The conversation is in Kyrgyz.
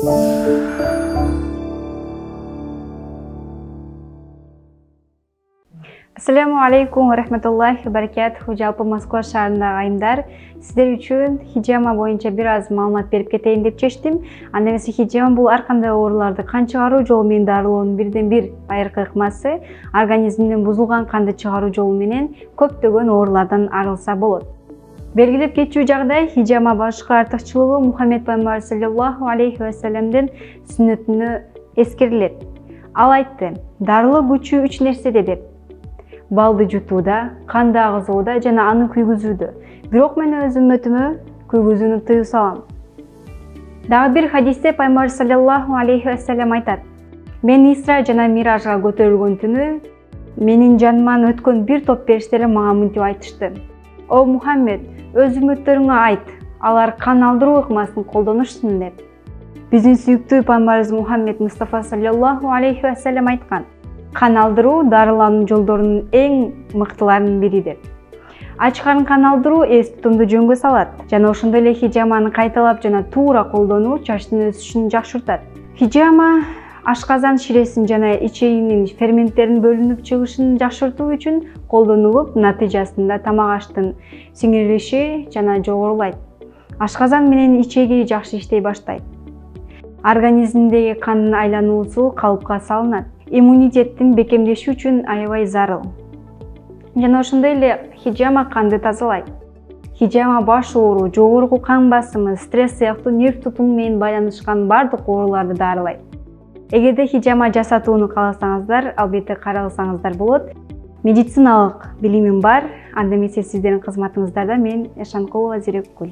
Assalamu alaikum wa rahmatullahi wa barakatuh. Жалпы Москва шаарындагы айымдар, сиздер үчүн хижама боюнча бир аз маалымат берип кетейин деп чечтим. Анда эмесе хижама бул ар кандай ооруларды кан чыгаруу жолу менен дарылоонун бирден бир байыркы ыкмасы, организмден бузулган канды чыгаруу жолу менен көптөгөн оорулардан арылса болот. Белгилеп кетчү жагдай хижама башкы артыкчылыгы Мухаммед пайгамбар саллаллаху алейхи ва салламдын сүннөтүнө эскерилет. Ал айтты: дарылы күчү 3 нерседе деп. Балды жутууда, канды агызууда жана аны күйгүзүүдө. Бирок мен өз үммөтүмө күйгүзүүнү тыюу салам. Дагы бир хадисте пайгамбар саллаллаху алейхи ва саллям айтат: мен Исра жана Миражга көтөрүлгөн түнү менин жаныман өткөн бир топ периштелер мага мынтип айтышты: о Мухаммед, өз үммөттөрүңө айт, алар кан алдыруу ыкмасын колдонушсын деп. Биздин сүйүктүү пайгамбарыбыз Мухаммед Мустафа саллаллаху алейхи ва саллям айткан: кан алдыруу дарылануу жолдорунун эң мыктыларынын бири деп. Ачкан кан алдыруу эс тутумду жөнгө салат жана ошондой эле хижаманы кайталап жана туура колдонуу чачтын өсүшүн жакшыртат. Хижама ашказан ширесин жана ичегинин ферменттерин бөлүнүп чыгышын жакшыртуу үчүн колдонулуп, натыйжасында тамак аштын сиңирилиши жана жогорулайт. Ашказан менен ичеги жакшы иштей баштайт. Организмдеги кандын айлануусу калыпка салынат. Иммунитеттин бекемдеши үчүн аябай зарыл. Жана ошондой эле хижама канды тазалайт. Хижама баш оору, жогорку кан басымы, стресс сыяктуу нерв тутуму менен байланышкан бардык ооруларды дарылайт. Эгерде хижама жасатууну кааласаңыздар, албетте каралсаңыздар болот. Медициналык билимим бар, анда эмесе сиздердин кызматыңыздарда мен Эшанкулова Зирекгүл.